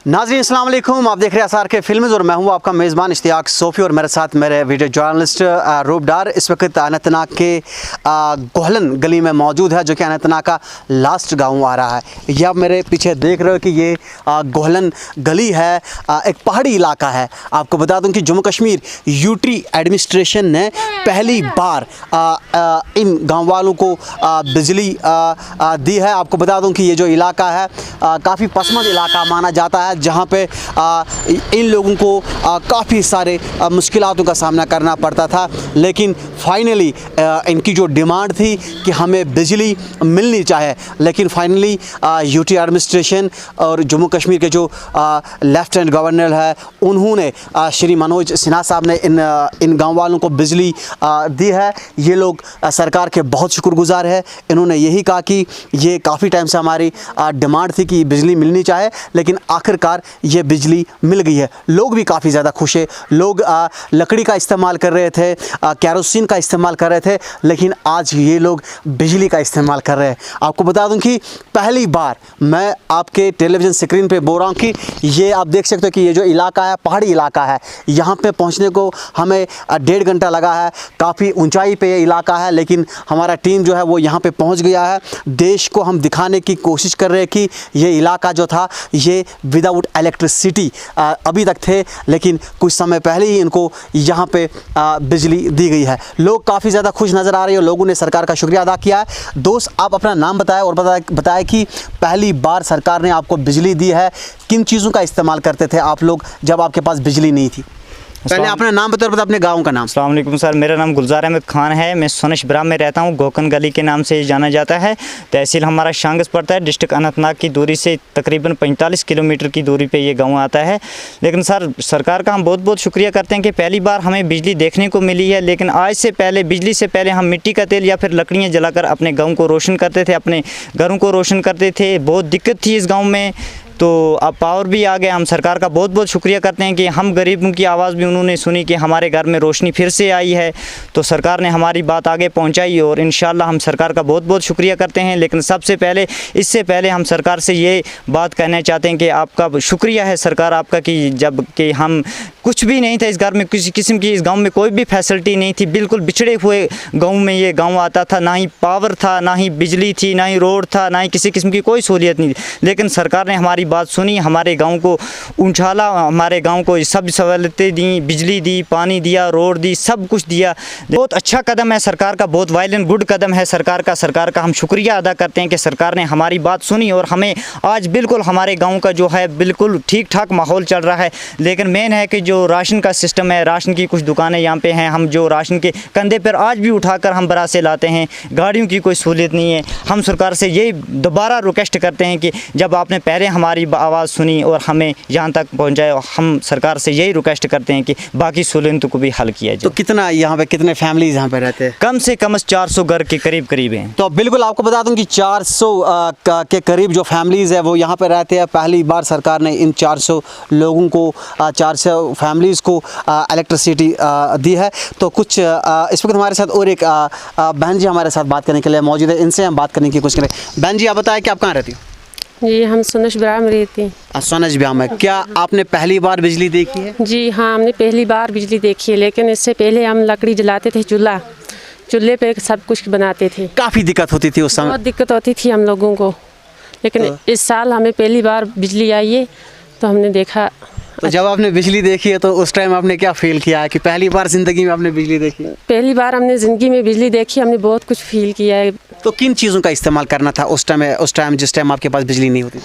नाज़रीन अस्सलाम वालेकुम, आप देख रहे हैं आसार के फिल्म्स और मैं हूं आपका मेज़बान इश्तियाक सोफ़ी और मेरे साथ मेरे वीडियो जर्नलिस्ट रूप डार इस वक्त अनंतनाग के गोहलन गली में मौजूद है, जो कि अनंतनाग का लास्ट गांव आ रहा है। ये आप मेरे पीछे देख रहे हो कि ये गोहलन गली है, एक पहाड़ी इलाका है। आपको बता दूं कि जम्मू कश्मीर यूटी एडमिनिस्ट्रेशन ने पहली बार इन गाँव वालों को बिजली दी है। आपको बता दूँ कि ये जो इलाका है काफ़ी पसमंद इलाका माना जाता है, जहाँ पे इन लोगों को काफ़ी सारे मुश्किलातों का सामना करना पड़ता था। लेकिन फाइनली इनकी जो डिमांड थी कि हमें बिजली मिलनी चाहिए, लेकिन फाइनली यूटी एडमिनिस्ट्रेशन और जम्मू कश्मीर के जो लेफ्टिनेंट गवर्नर है उन्होंने श्री मनोज सिन्हा साहब ने इन गाँव वालों को बिजली दी है। ये लोग सरकार के बहुत शुक्रगुजार है। इन्होंने यही कहा कि ये काफ़ी टाइम से हमारी डिमांड थी कि बिजली मिलनी चाहिए, लेकिन आखिरकार ये बिजली मिल गई है। लोग भी काफ़ी ज़्यादा खुश है। लोग लकड़ी का इस्तेमाल कर रहे थे, केरोसिन का इस्तेमाल कर रहे थे, लेकिन आज ये लोग बिजली का इस्तेमाल कर रहे हैं। आपको बता दूं कि पहली बार मैं आपके टेलीविज़न स्क्रीन पे बोल रहा हूँ कि ये आप देख सकते हो कि ये जो इलाका है पहाड़ी इलाका है। यहाँ पे पहुँचने को हमें 1.5 घंटा लगा है। काफ़ी ऊंचाई पे ये इलाका है, लेकिन हमारा टीम जो है वो यहाँ पे पहुँच गया है। देश को हम दिखाने की कोशिश कर रहे हैं कि ये इलाका जो था ये विदाउट इलेक्ट्रिसिटी अभी तक थे, लेकिन कुछ समय पहले ही इनको यहाँ पे बिजली दी गई है। लोग काफ़ी ज़्यादा खुश नज़र आ रहे हैं। लोगों ने सरकार का शुक्रिया अदा किया है। दोस्त, आप अपना नाम बताएं और बताएं कि पहली बार सरकार ने आपको बिजली दी है, किन चीज़ों का इस्तेमाल करते थे आप लोग जब आपके पास बिजली नहीं थी? पहले अपना नाम बताओ और अपने गांव का नाम। अस्सलाम वालेकुम सर, मेरा नाम गुलजार अहमद खान है। मैं सोनश ब्राम में रहता हूँ। गोकन गली के नाम से जाना जाता है। तहसील हमारा शांगस पड़ता है। डिस्ट्रिक्ट अनंतनाग की दूरी से तकरीबन 45 किलोमीटर की दूरी पे ये गांव आता है। लेकिन सर, सरकार का हम बहुत बहुत शुक्रिया करते हैं कि पहली बार हमें बिजली देखने को मिली है। लेकिन आज से पहले, बिजली से पहले हम मिट्टी का तेल या फिर लकड़ियाँ जलाकर अपने गाँव को रोशन करते थे, अपने घरों को रोशन करते थे। बहुत दिक्कत थी इस गाँव में, तो अब पावर भी आ गया। हम सरकार का बहुत बहुत शुक्रिया करते हैं कि हम गरीबों की आवाज़ भी उन्होंने सुनी कि हमारे घर में रोशनी फिर से आई है, तो सरकार ने हमारी बात आगे पहुंचाई और इंशाल्लाह हम सरकार का बहुत बहुत शुक्रिया करते हैं। लेकिन सबसे पहले, इससे पहले हम सरकार से ये बात कहना चाहते हैं कि आपका शुक्रिया है सरकार आपका, कि जब कि हम कुछ भी नहीं था इस घर में, किसी किस्म की इस गाँव में कोई भी फैसिलिटी नहीं थी। बिल्कुल बिछड़े हुए गाँव में ये गाँव आता था। ना ही पावर था, ना ही बिजली थी, ना ही रोड था, ना ही किसी किस्म की कोई सहूलियत नहीं थी। लेकिन सरकार ने हमारी बात सुनी, हमारे गांव को उछाला, हमारे गांव को सब सहूलतें दी, बिजली दी, पानी दिया, रोड दी, सब कुछ दिया। बहुत अच्छा कदम है सरकार का, बहुत वाइलेंट गुड कदम है सरकार का हम शुक्रिया अदा करते हैं कि सरकार ने हमारी बात सुनी और हमें आज बिल्कुल हमारे गाँव का जो है बिल्कुल ठीक ठाक माहौल चल रहा है। लेकिन मेन है कि जो राशन का सिस्टम है, राशन की कुछ दुकानें यहाँ पे हैं, हम जो राशन के कंधे पर आज भी उठाकर हम बरासे लाते हैं। गाड़ियों की कोई सहूलियत नहीं है। हम सरकार से यही दोबारा रिक्वेस्ट करते हैं कि जब आपने पहले हमारी आवाज़ सुनी और हमें यहाँ तक पहुँचाए, हम सरकार से यही रिक्वेस्ट करते हैं कि बाकी सहूलियतों को भी हल किया जाए। तो कितना यहाँ पे कितने फैमिलीज यहाँ पे रहते हैं? कम से कम 400 घर के करीब हैं। तो बिल्कुल आपको बता दूं कि 400 के करीब जो फैमिलीज़ है वो यहाँ पे रहते हैं। पहली बार सरकार ने इन 400 लोगों को 400 फैमिलीज़ को इलेक्ट्रिसिटी दी है। तो कुछ इस वक्त हमारे साथ और एक बहन जी हमारे साथ बात करने के लिए मौजूद है। इनसे हम बात करने की कोशिश करें। बहन जी, आप बताएं कि आप कहाँ रहती हो? जी, हम सोनश ब्राम में रहती हैं। सोनश ब्राम में। क्या आपने पहली बार बिजली देखी है? जी हाँ, हमने पहली बार बिजली देखी है। लेकिन इससे पहले हम लकड़ी जलाते थे, चूल्हे पे सब कुछ बनाते थे। काफ़ी दिक्कत होती थी उस समय? बहुत दिक्कत होती थी हम लोगों को। लेकिन इस साल हमें पहली बार बिजली आई है, तो हमने देखा। तो जब आपने बिजली देखी है तो उस टाइम आपने क्या फील किया है कि पहली बार ज़िंदगी में आपने बिजली देखी? पहली बार हमने ज़िंदगी में बिजली देखी, हमने बहुत कुछ फील किया है। तो किन चीज़ों का इस्तेमाल करना था उस टाइम जिस टाइम आपके पास बिजली नहीं होती?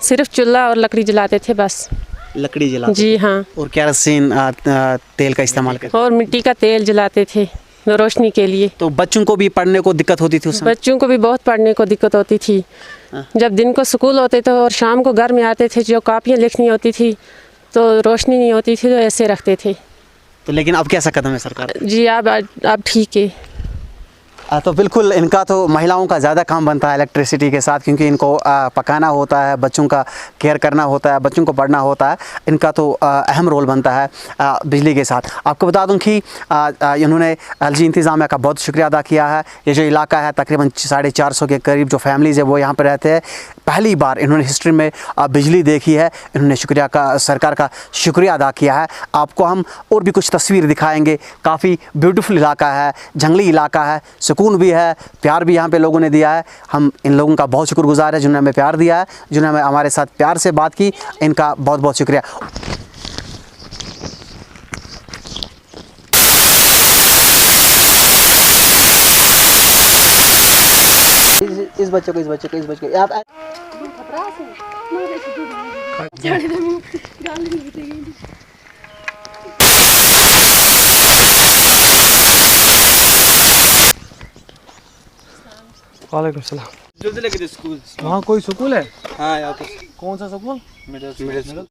सिर्फ चूल्हा और लकड़ी जलाते थे बस। लकड़ी जलाते? जी हाँ। और केरोसिन तेल का इस्तेमाल करते? और मिट्टी का तेल जलाते थे रोशनी के लिए। तो बच्चों को भी पढ़ने को दिक्कत होती थी उस समय? बच्चों को भी बहुत पढ़ने को दिक्कत होती थी। जब दिन को स्कूल होते थे और शाम को घर में आते थे, जो कापियाँ लिखनी होती थी तो रोशनी नहीं होती थी, तो ऐसे रखते थे। तो लेकिन अब कैसा कदम है सरकार? जी अब ठीक है। तो बिल्कुल इनका तो महिलाओं का ज़्यादा काम बनता है इलेक्ट्रिसिटी के साथ, क्योंकि इनको पकाना होता है, बच्चों का केयर करना होता है, बच्चों को पढ़ना होता है। इनका तो अहम रोल बनता है बिजली के साथ। आपको बता दूं कि इन्होंने एलजी इंतज़ामिया का बहुत शुक्रिया अदा किया है। ये जो इलाका है तकरीबन 450 के करीब जो फैमिलीज़ है वो यहाँ पर रहते हैं। पहली बार इन्होंने हिस्ट्री में बिजली देखी है। इन्होंने सरकार का शुक्रिया अदा किया है। आपको हम और भी कुछ तस्वीर दिखाएंगे। काफ़ी ब्यूटीफुल इलाका है, जंगली इलाका है, सुकून भी है, प्यार भी यहाँ पे लोगों ने दिया है। हम इन लोगों का बहुत शुक्रगुजार है जिन्होंने हमें प्यार दिया है, जिन्होंने हमारे साथ प्यार से बात की। इनका बहुत बहुत शुक्रिया। इस बच्चे को आप वालेकुम सलाम। जल्दी लेके स्कूल। वहाँ कोई स्कूल है? हाँ यहाँ पे कौन सा स्कूल? मिडिल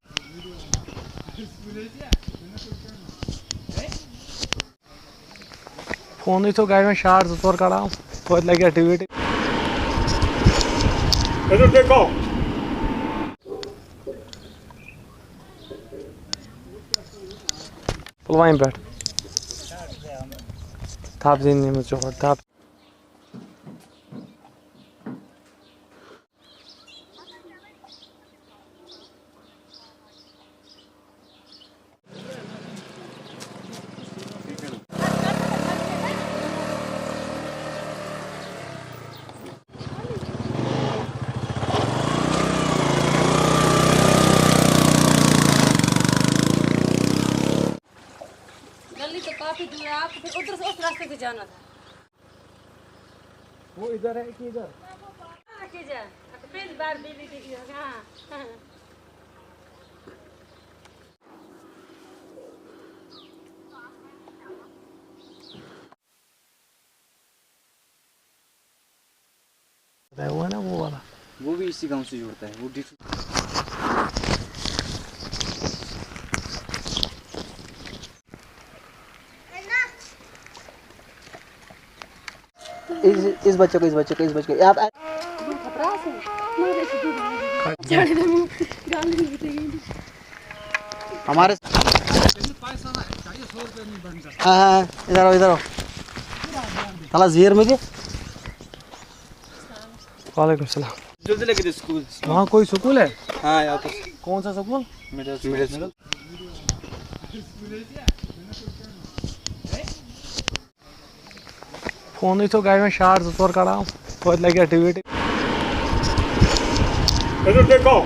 फोन तो गाड़ी में शार्ट तौर कड़ा बहुत लगे एक्टिविटी देखो पुलवाइन पे थाप दिन मुझे थाप तो काफी दूर है, आपको फिर उधर से उस रास्ते से जाना था। वो इधर है कि इधर? पहली बार बिजली देखी है। हाँ वो है ना वो वाला। वो भी इसी गांव से जुड़ता है। वो इस बच्चे को आप हमारे हाँ इधर आओ साला ज़ीर मुझे। वालेकुम सलाम। जल्दी लेके स्कूल। वहाँ कोई स्कूल है? हाँ यहाँ पे कौन सा स्कूल? मिडिल फोन तो गाड़ी में शार्ट तौर कड़ा बहुत लगे एक्टिविटी देखो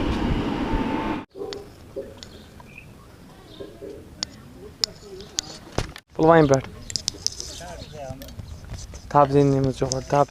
पुलवाइन पे थाप दिन मुझे थाप